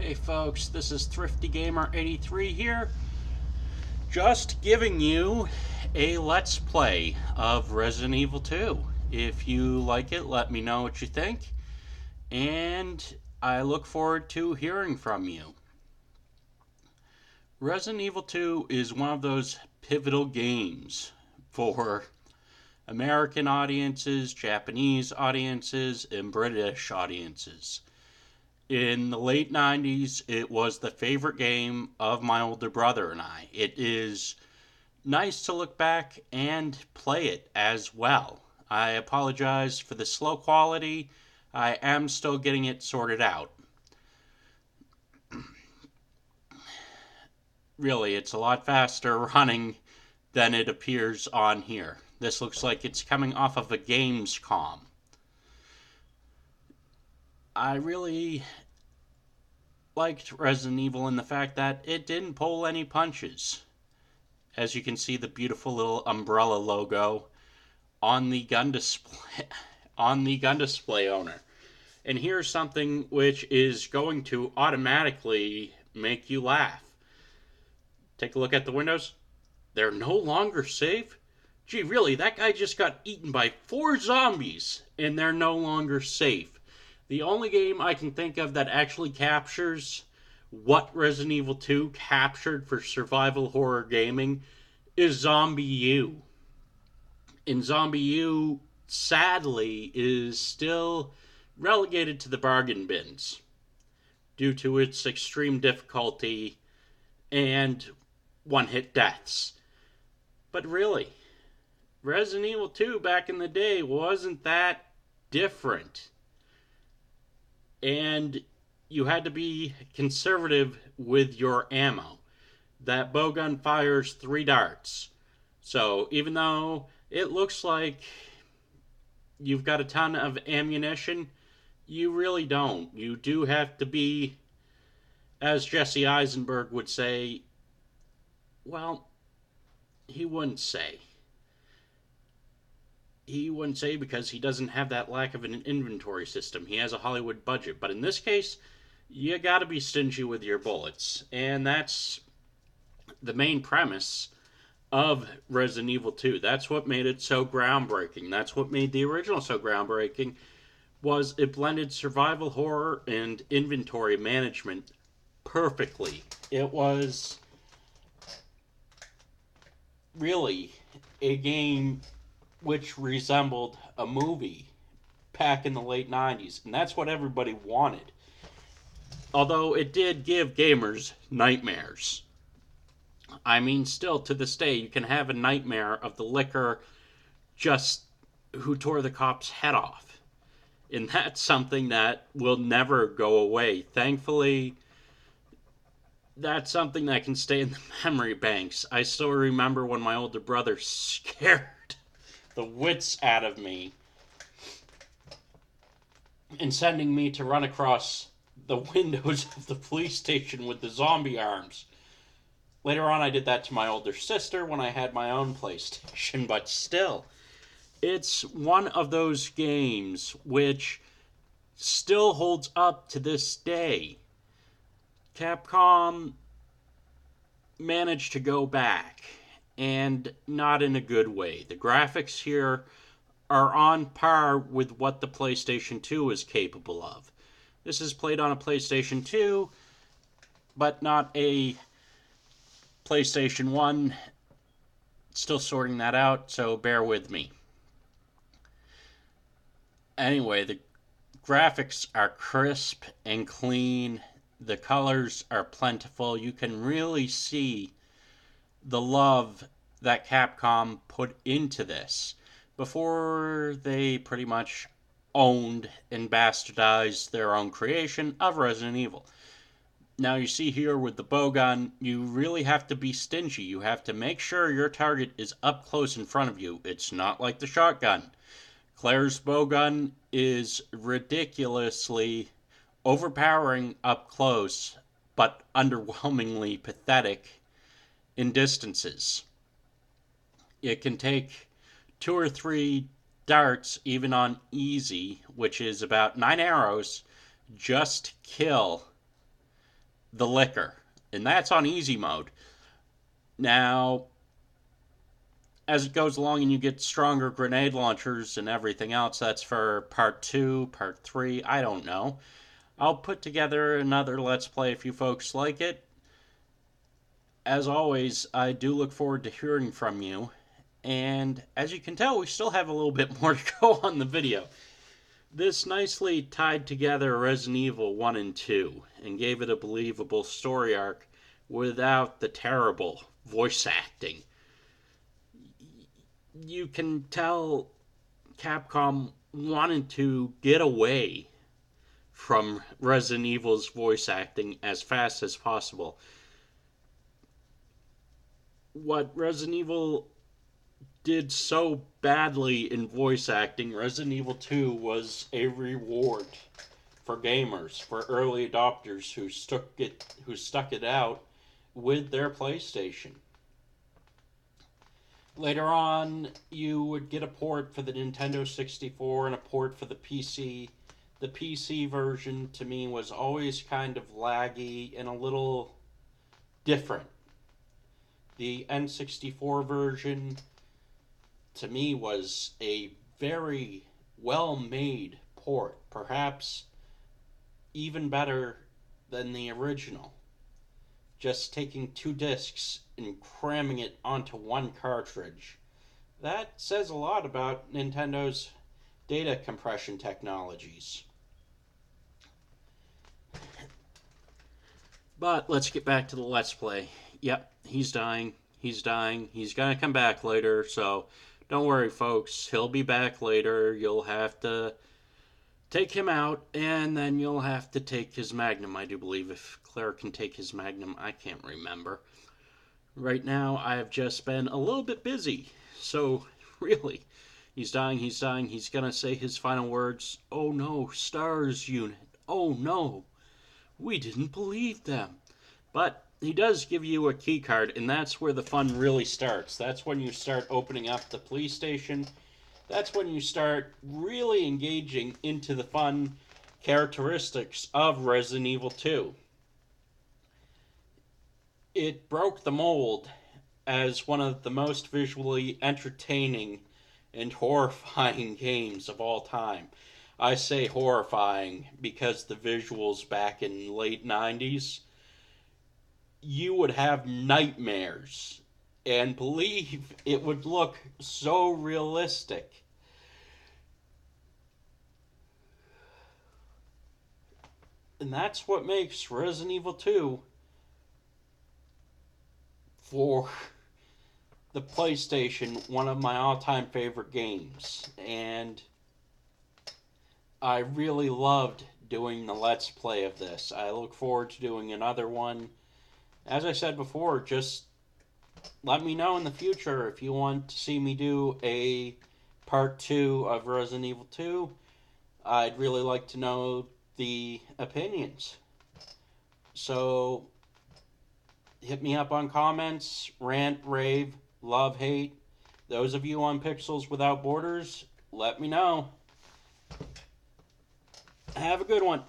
Hey folks, this is Thrifty Gamer 83 here, just giving you a Let's Play of Resident Evil 2. If you like it, let me know what you think, and I look forward to hearing from you. Resident Evil 2 is one of those pivotal games for American audiences, Japanese audiences, and British audiences. In the late 90s, it was the favorite game of my older brother and I. It is nice to look back and play it as well. I apologize for the slow quality. I am still getting it sorted out. Really, it's a lot faster running than it appears on here. This looks like it's coming off of a Gamescom. I really liked Resident Evil in the fact that it didn't pull any punches. As you can see, the beautiful little umbrella logo on the gun display owner. And here's something which is going to automatically make you laugh. Take a look at the windows. They're no longer safe. Gee, really, that guy just got eaten by 4 zombies, and they're no longer safe. The only game I can think of that actually captures what Resident Evil 2 captured for survival horror gaming is Zombie U. And Zombie U, sadly, is still relegated to the bargain bins due to its extreme difficulty and one-hit deaths. But really, Resident Evil 2 back in the day wasn't that different. And you had to be conservative with your ammo. That bowgun fires 3 darts. So even though it looks like you've got a ton of ammunition, you really don't. You do have to be, as Jesse Eisenberg would say, well, he wouldn't say. He wouldn't say because he doesn't have that lack of an inventory system. He has a Hollywood budget. But in this case, you gotta be stingy with your bullets. And that's the main premise of Resident Evil 2. That's what made it so groundbreaking. That's what made the original so groundbreaking, was it blended survival horror and inventory management perfectly. It was really a game which resembled a movie back in the late 90s, and that's what everybody wanted. Although it did give gamers nightmares. I mean, still to this day, you can have a nightmare of the licker just who tore the cop's head off. And that's something that will never go away. Thankfully, that's something that can stay in the memory banks. I still remember when my older brother scared the wits out of me and sending me to run across the windows of the police station with the zombie arms. Later on, I did that to my older sister when I had my own PlayStation, but still, it's one of those games which still holds up to this day. Capcom managed to go back, and not in a good way. The graphics here are on par with what the PlayStation 2 is capable of. This is played on a PlayStation 2, but not a PlayStation 1. Still sorting that out, so bear with me. Anyway, the graphics are crisp and clean. The colors are plentiful. You can really see the love that Capcom put into this before they pretty much owned and bastardized their own creation of Resident Evil. Now you see here with the bowgun, you really have to be stingy. You have to make sure your target is up close in front of you. It's not like the shotgun. Claire's bowgun is ridiculously overpowering up close, but underwhelmingly pathetic in distances. It can take 2 or 3 darts, even on easy, which is about 9 arrows, just kill the liquor, and that's on easy mode. Now, as it goes along and you get stronger grenade launchers and everything else, that's for part 2, part 3, I don't know. I'll put together another Let's Play if you folks like it. As always, I do look forward to hearing from you. And as you can tell, we still have a little bit more to go on the video. This nicely tied together Resident Evil 1 and 2 and gave it a believable story arc without the terrible voice acting. You can tell Capcom wanted to get away from Resident Evil's voice acting as fast as possible. What Resident Evil did so badly in voice acting, Resident Evil 2 was a reward for gamers, for early adopters who stuck it out with their PlayStation. Later on, you would get a port for the Nintendo 64 and a port for the PC. The PC version, to me, was always kind of laggy and a little different. The N64 version, to me, was a very well-made port, perhaps even better than the original. Just taking 2 discs and cramming it onto 1 cartridge. That says a lot about Nintendo's data compression technologies. But let's get back to the Let's Play. Yep, he's dying. He's dying. He's gonna come back later, so don't worry, folks. He'll be back later. You'll have to take him out, and then you'll have to take his Magnum, I do believe. If Claire can take his Magnum, I can't remember. Right now, I have just been a little bit busy. So, really, he's dying, he's dying. He's gonna say his final words. Oh no, STARS unit. Oh no. We didn't believe them. But he does give you a key card, and that's where the fun really starts. That's when you start opening up the PlayStation. That's when you start really engaging into the fun characteristics of Resident Evil 2. It broke the mold as one of the most visually entertaining and horrifying games of all time. I say horrifying because the visuals back in late 90s, you would have nightmares and believe it would look so realistic. And that's what makes Resident Evil 2 for the PlayStation one of my all-time favorite games. And I really loved doing the Let's Play of this. I look forward to doing another one. As I said before, just let me know in the future if you want to see me do a part 2 of Resident Evil 2. I'd really like to know the opinions. So, hit me up on comments, rant, rave, love, hate. Those of you on Pixels Without Borders, let me know. Have a good one.